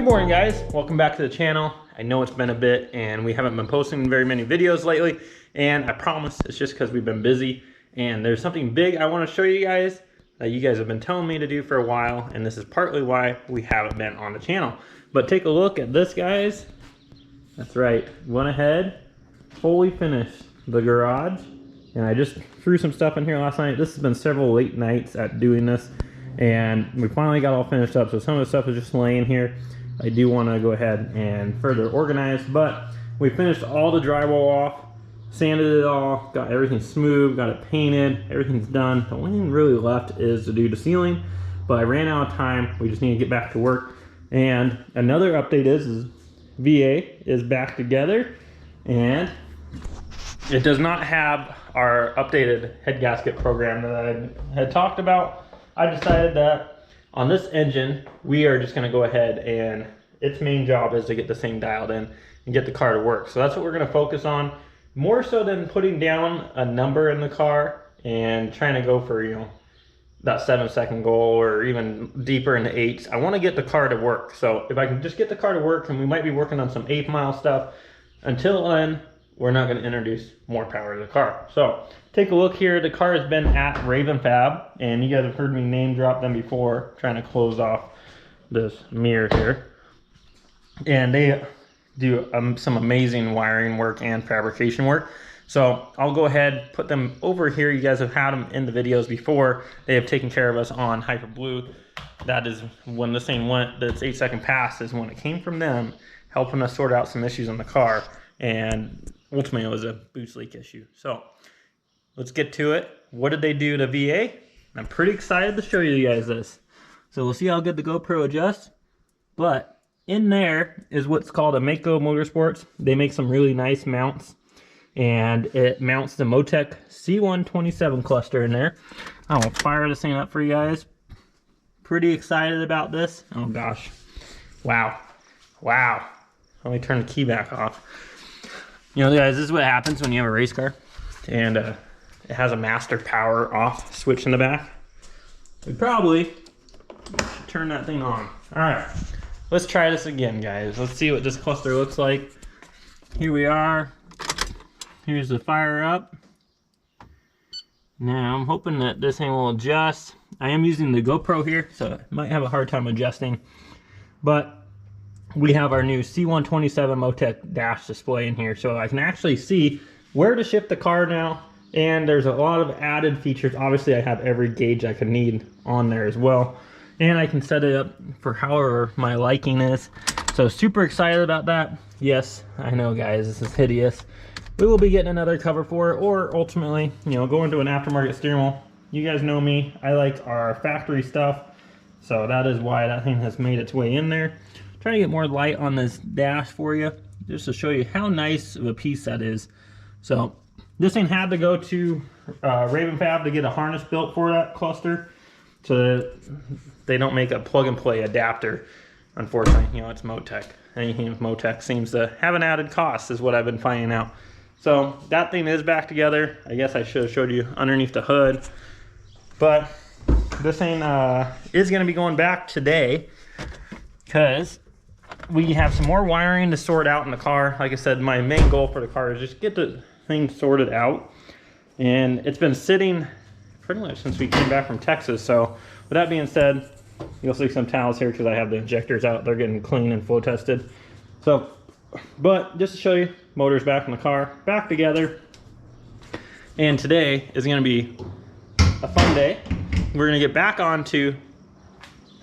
Good morning, guys. Welcome back to the channel. I know it's been a bit and we haven't been posting very many videos lately, and I promise it's just because we've been busy. And there's something big I want to show you guys that you guys have been telling me to do for a while, and this is partly why we haven't been on the channel. But take a look at this, guys. That's right, went ahead, fully finished the garage, and I just threw some stuff in here last night. This has been several late nights at doing this, and we finally got all finished up. So some of the stuff is just laying here. I do want to go ahead and further organize, but we finished all the drywall off, sanded it all, got everything smooth, got it painted, everything's done. The only thing really left is to do the ceiling, but I ran out of time. We just need to get back to work. And another update is VA is back together, and it does not have our updated head gasket program that I had talked about. I decided that on this engine, we are just going to go ahead, and its main job is to get this thing dialed in and get the car to work. So that's what we're going to focus on, more so than putting down a number in the car and trying to go for, you know, that 7-second goal or even deeper into 8s. I want to get the car to work. So if I can just get the car to work, and we might be working on some 8-mile stuff, until then, we're not going to introduce more power to the car. So take a look here. The car has been at Raven Fab, and you guys have heard me name drop them before, trying to close off this mirror here. And they do some amazing wiring work and fabrication work. So I'll go ahead, put them over here. You guys have had them in the videos before. They have taken care of us on Hyper Blue. That is when this thing went, this 8-second pass is when it came from them, helping us sort out some issues on the car. And ultimately it was a boost leak issue. So let's get to it. What did they do to VA? I'm pretty excited to show you guys this. So we'll see how good the GoPro adjusts. But in there is what's called a Mako Motorsports. They make some really nice mounts, and it mounts the Motec C127 cluster in there. I will fire this thing up for you guys. Pretty excited about this. Oh gosh. Wow. Wow. Let me turn the key back off. You know, guys, this is what happens when you have a race car and it has a master power off switch in the back. We probably should turn that thing on. All right, let's try this again, guys. Let's see what this cluster looks like. Here we are. Here's the fire up. Now I'm hoping that this thing will adjust. I am using the GoPro here, so it might have a hard time adjusting, but we have our new C127 Motec dash display in here, so I can actually see where to shift the car now, and there's a lot of added features. Obviously I have every gauge I could need on there as well, and I can set it up for however my liking is. So super excited about that. Yes, I know, guys, this is hideous. We will be getting another cover for it, or ultimately, you know, go into an aftermarket steering wheel. You guys know me, I like our factory stuff, so that is why that thing has made its way in there. Trying to get more light on this dash for you, just to show you how nice of a piece that is. So this thing had to go to Raven Fab to get a harness built for that cluster, so that they don't make a plug and play adapter. Unfortunately, you know, it's Motec. Anything with Motec seems to have an added cost, is what I've been finding out. So that thing is back together. I guess I should have showed you underneath the hood, but this thing is going to be going back today, because we have some more wiring to sort out in the car. Like I said, my main goal for the car is just get the thing sorted out, and it's been sitting pretty much since we came back from Texas. So with that being said, you'll see some towels here because I have the injectors out. They're getting clean and flow tested. So, but just to show you, motor's back in the car, back together, and today is going to be a fun day. We're going to get back onto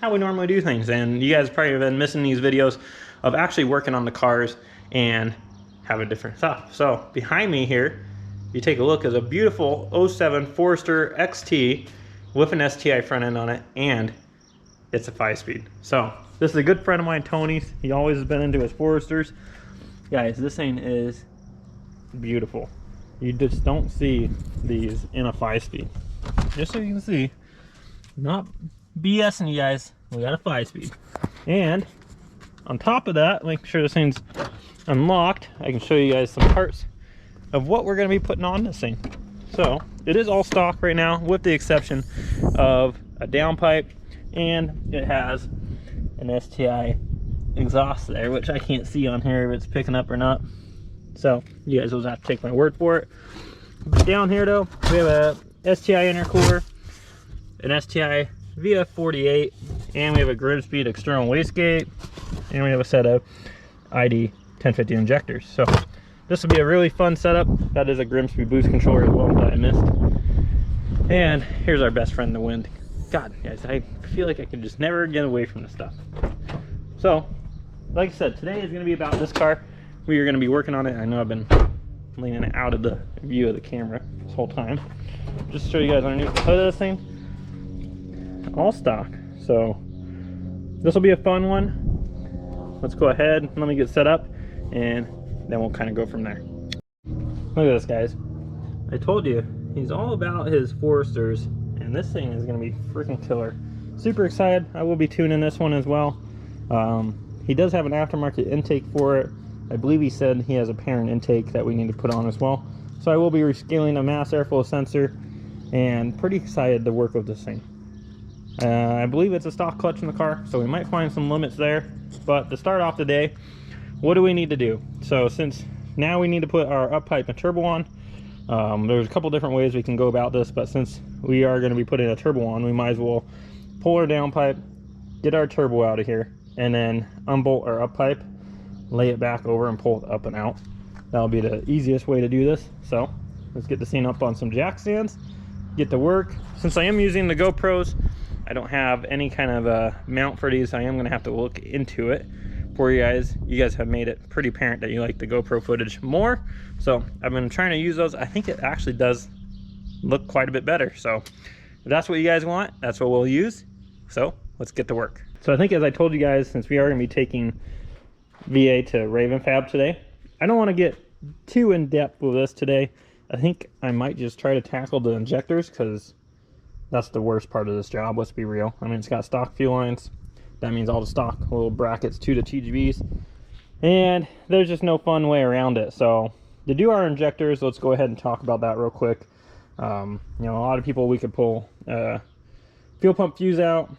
how we normally do things, and you guys probably have been missing these videos of actually working on the cars and having different stuff. So behind me here, you take a look, is a beautiful 07 Forester XT with an STI front end on it, and it's a 5-speed. So this is a good friend of mine, Tony's. He always has been into his Foresters. Guys, this thing is beautiful. You just don't see these in a 5-speed. Just so you can see, not BSing you guys, we got a 5-speed. And on top of that, make sure this thing's unlocked. I can show you guys some parts of what we're going to be putting on this thing. So it is all stock right now, with the exception of a downpipe, and it has an STI exhaust there, which I can't see on here if it's picking up or not. So you guys will have to take my word for it. Down here though, we have a STI intercooler, an STI VF48, and we have a Grimspeed external wastegate, and we have a set of ID 1050 injectors. So this will be a really fun setup. That is a Grimspeed boost controller as well that I missed. And here's our best friend, the wind. God, guys, I feel like I could just never get away from this stuff. So, like I said, today is going to be about this car. We are going to be working on it. I know I've been leaning it out of the view of the camera this whole time. Just to show you guys underneath the hood of this thing. All stock. So, this will be a fun one. Let's go ahead, let me get set up, and then we'll kind of go from there. Look at this, guys. I told you, he's all about his Foresters, and this thing is going to be freaking killer. Super excited. I will be tuning this one as well. He does have an aftermarket intake for it. I believe he said he has a parent intake that we need to put on as well. So I will be rescaling a mass airflow sensor, and pretty excited to work with this thing. I believe it's a stock clutch in the car, so we might find some limits there. But to start off the day, what do we need to do? So since now we need to put our up pipe and turbo on, there's a couple different ways we can go about this, but since we are going to be putting a turbo on, we might as well pull our down pipe, get our turbo out of here, and then unbolt our up pipe, lay it back over, and pull it up and out. That'll be the easiest way to do this. So let's get the scene up on some jack stands, get to work. Since I am using the GoPros, I don't have any kind of mount for these. I am going to have to look into it for you guys. You guys have made it pretty apparent that you like the GoPro footage more, so I've been trying to use those. I think it actually does look quite a bit better. So if that's what you guys want, that's what we'll use. So let's get to work. So I think, as I told you guys, since we are going to be taking VA to Raven Fab today, I don't want to get too in depth with this today. I think I might just try to tackle the injectors, because that's the worst part of this job, let's be real. I mean, it's got stock fuel lines. That means all the stock little brackets to the TGVs, and there's just no fun way around it. So to do our injectors, let's go ahead and talk about that real quick. You know, a lot of people, we could pull fuel pump fuse out,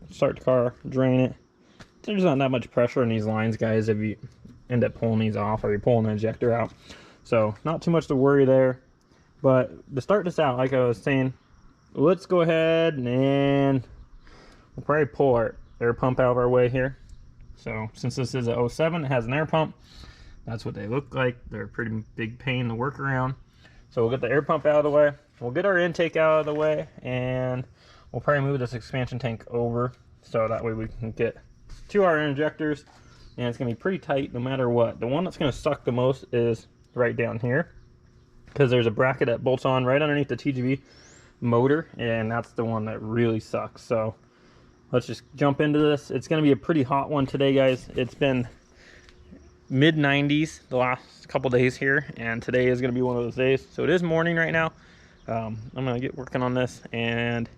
start the car, drain it. There's not that much pressure in these lines, guys, if you end up pulling these off or you're pulling the injector out. So not too much to worry there. But to start this out, like I was saying, let's go ahead and we'll probably pull our air pump out of our way here. So since this is a 07, it has an air pump. That's what they look like. They're a pretty big pain to work around. So we'll get the air pump out of the way. We'll get our intake out of the way, and we'll probably move this expansion tank over so that way we can get to our injectors. And it's going to be pretty tight no matter what. The one that's going to suck the most is right down here, because there's a bracket that bolts on right underneath the TGV motor, and that's the one that really sucks. So let's just jump into this. It's going to be a pretty hot one today, guys. It's been mid 90s the last couple days here, and today is going to be one of those days. So it is morning right now. I'm going to get working on this, and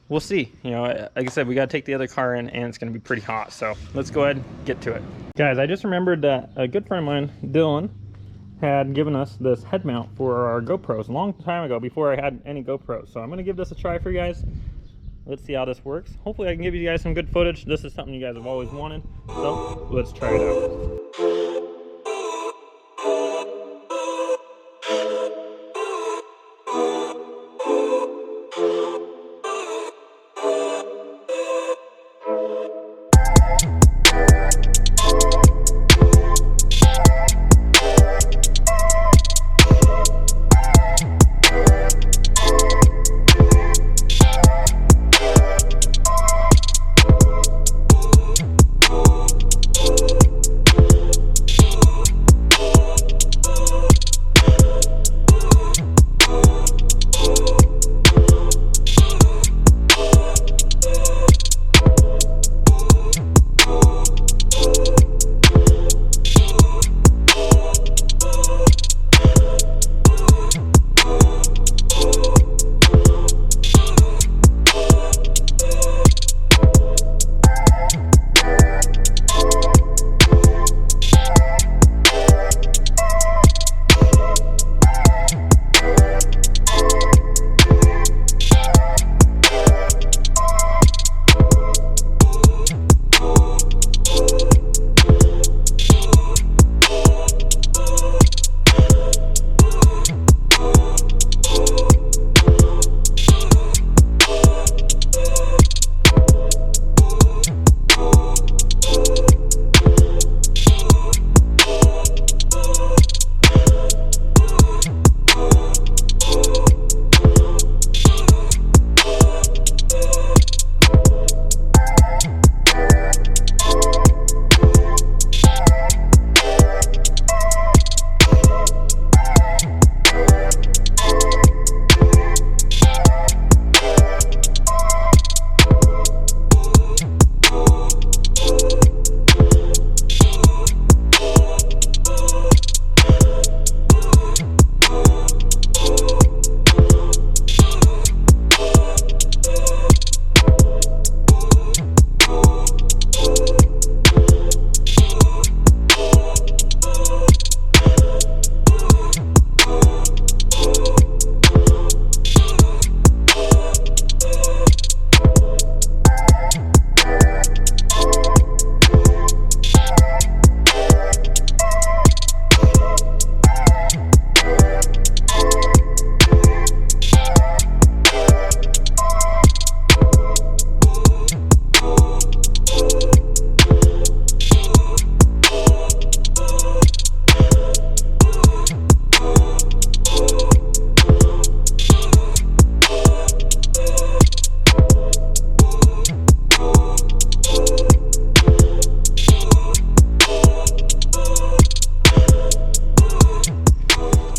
we'll see. You know, like I said, we got to take the other car in, and it's going to be pretty hot. So let's go ahead and get to it. Guys, I just remembered that a good friend of mine, Dylan, had given us this head mount for our GoPros a long time ago, before I had any GoPros. So I'm going to give this a try for you guys. Let's see how this works. Hopefully I can give you guys some good footage. This is something you guys have always wanted, so let's try it out.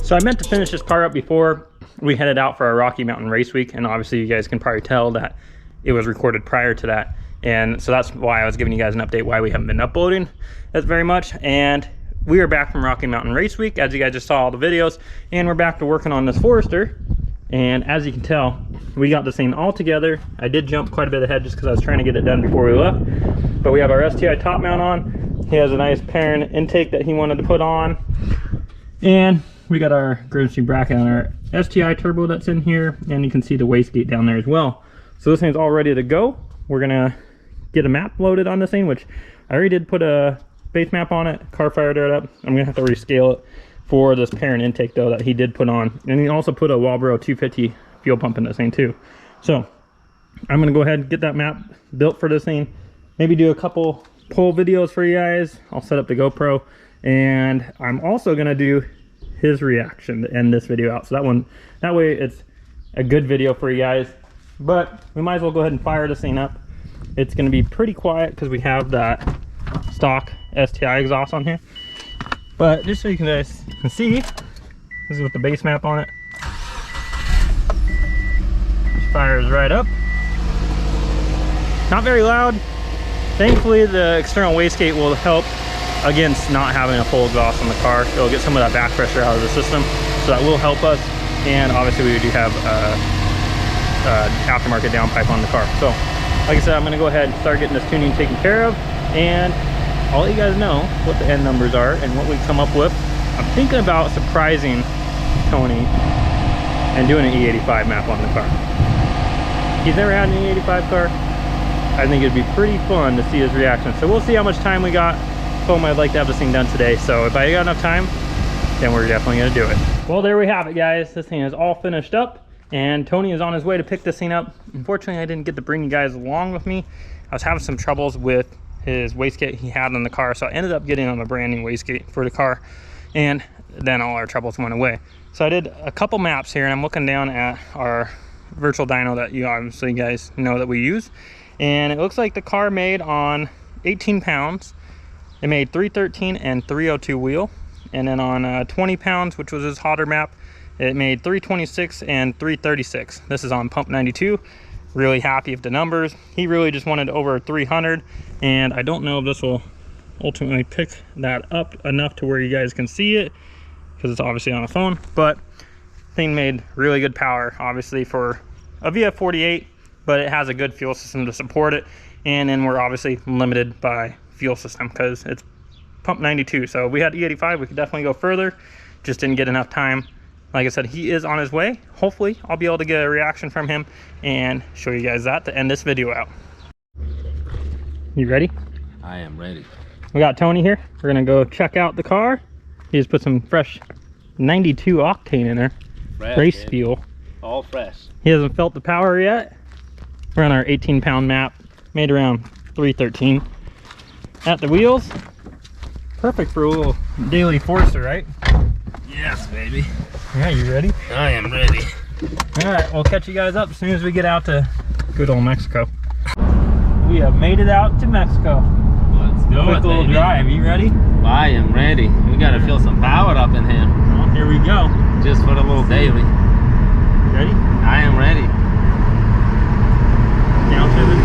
So I meant to finish this car up before we headed out for our Rocky Mountain Race Week, and obviously you guys can probably tell that it was recorded prior to that, and so that's why I was giving you guys an update why we haven't been uploading as very much. And we are back from Rocky Mountain Race Week, as you guys just saw all the videos, and we're back to working on this Forester. And as you can tell, we got this thing all together. I did jump quite a bit ahead just because I was trying to get it done before we left. But we have our STI top mount on. He has a nice parent intake that he wanted to put on. And we got our emergency bracket on our STI turbo that's in here. And you can see the wastegate down there as well. So this thing's all ready to go. We're gonna get a map loaded on this thing, which I already did put a base map on it. Car fired it up. I'm gonna have to rescale it for this parent intake though that he did put on. And he also put a Walbro 250 fuel pump in this thing too. So I'm gonna go ahead and get that map built for this thing. Maybe do a couple pull videos for you guys. I'll set up the GoPro, and I'm also gonna do his reaction to end this video out. So that way it's a good video for you guys. But we might as well go ahead and fire this thing up. It's gonna be pretty quiet because we have that stock STI exhaust on here. But just so you guys can see, this is with the base map on it. Fires right up. Not very loud. Thankfully, the external wastegate will help against not having a full exhaust on the car. It'll get some of that back pressure out of the system, so that will help us. And obviously, we do have aftermarket downpipe on the car. So, like I said, I'm going to go ahead and start getting this tuning taken care of, and I'll let you guys know what the end numbers are and what we come up with. I'm thinking about surprising Tony and doing an E85 map on the car. He's never had an E85 car. I think it'd be pretty fun to see his reaction. So we'll see how much time we got. Told him I'd like to have this thing done today. So if I got enough time, then we're definitely gonna do it. Well, there we have it, guys. This thing is all finished up, and Tony is on his way to pick this thing up. Unfortunately, I didn't get to bring you guys along with me. I was having some troubles with his wastegate he had on the car, so I ended up getting on a brand new wastegate for the car, and then all our troubles went away. So I did a couple maps here, and I'm looking down at our virtual dyno that you obviously guys know that we use, and it looks like the car made on 18 pounds. It made 313 and 302 wheel, and then on 20 pounds, which was his hotter map, it made 326 and 336. This is on pump 92. Really happy with the numbers. He really just wanted over 300, and I don't know if this will ultimately pick that up enough to where you guys can see it, because it's obviously on a phone. But thing made really good power, obviously for a VF48, but it has a good fuel system to support it. And then we're obviously limited by fuel system because it's pump 92. So if we had E85, we could definitely go further. Just didn't get enough time. Like I said, he is on his way. Hopefully I'll be able to get a reaction from him and show you guys that to end this video out. You ready? I am ready. We got Tony here. We're gonna go check out the car. He just put some fresh 92 octane in there. Fresh, race dude. fuel. All fresh. He hasn't felt the power yet. We're on our 18 pound map, made around 313. At the wheels, perfect for a little daily Forester, right? Yes, baby. Yeah, you ready? I am ready. All right, we'll catch you guys up as soon as we get out to good old Mexico. We have made it out to Mexico. Let's go. Quick little baby. drive. You ready? I am ready. We gotta feel some power up in here. Well, here we go. Just for the little daily. Ready? I am ready. Down to the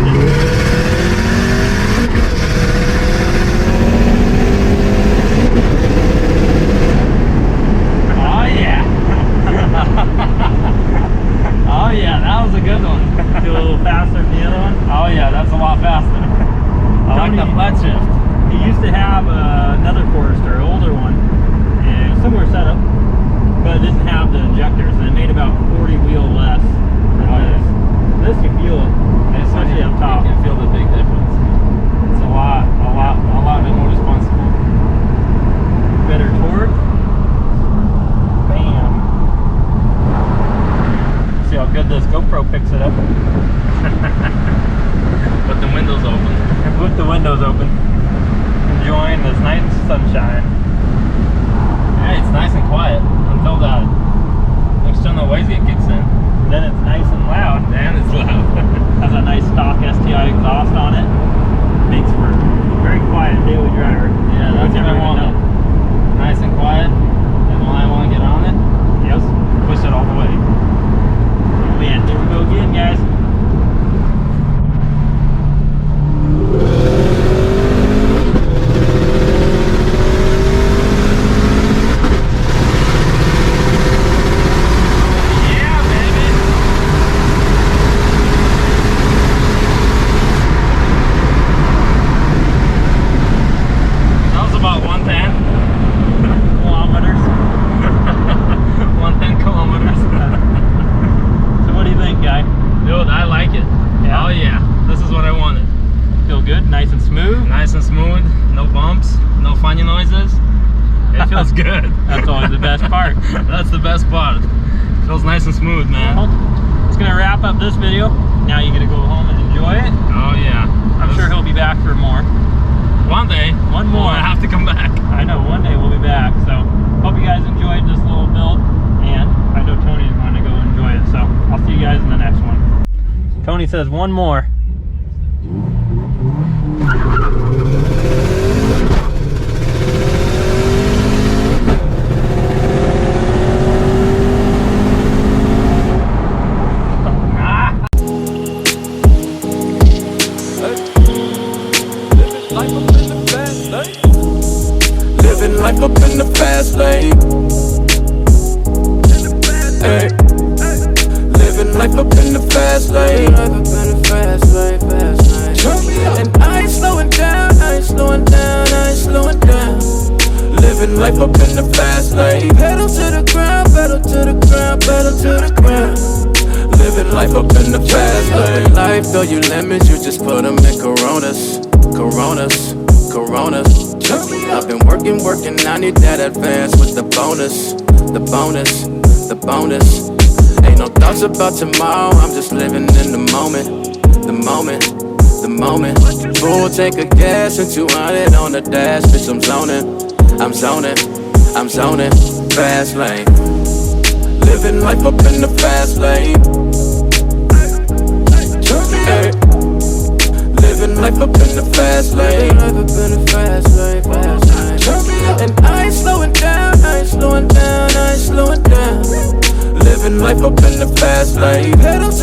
Oh yeah. Oh yeah, that was a good one. do a little faster than the other one. Oh yeah, that's a lot faster. I like the flat shift. He used to have another Forester, an older one, and similar setup, but it didn't have the injectors, and it made about 40 wheel less than this. This you feel it, especially up top. You can feel the big difference. It's a lot bit more responsible. Better torque. Bam. See how good this GoPro picks it up. Put the windows open. And put the windows open. Enjoying this nice sunshine. Hey, it's nice and quiet until that external wastegate kicks in. Then it's nice and loud. Then it's loud. Has a nice stock STI exhaust on it. Makes for very feels good. That's always the best part. That's the best part. Feels nice and smooth, man. Well, it's gonna wrap up this video. Now you gotta go home and enjoy it. Oh yeah. I'm sure he'll be back for more. One day. One more. I have to come back. I know, one day we'll be back. So hope you guys enjoyed this little build, and I know Tony's going to go enjoy it. So I'll see you guys in the next one. Tony says one more. Living life up in the fast lane. Hey. Living life up in the fast lane. And I ain't slowing down, I ain't slowing down, I ain't slowing down. Living life up in the fast lane. Pedal to the ground, pedal to the ground, pedal to the ground. Living life up in the fast lane. Life, though you lemons, you just put them in Coronas, Coronas, Coronas. I've been working, I need that advance with the bonus, the bonus, the bonus. Ain't no thoughts about tomorrow, I'm just living in the moment, the moment, the moment. Full tank of gas and 200 on the dash, bitch, I'm zoning, I'm zoning, I'm zoning. Fast lane, living life up in the fast lane. Hey. Living life up in the fast lane. Life up in the fast lane, fast lane. And I ain't slowing down, I ain't slowing down, I ain't slowing down. Living life up in the fast lane. Pedal to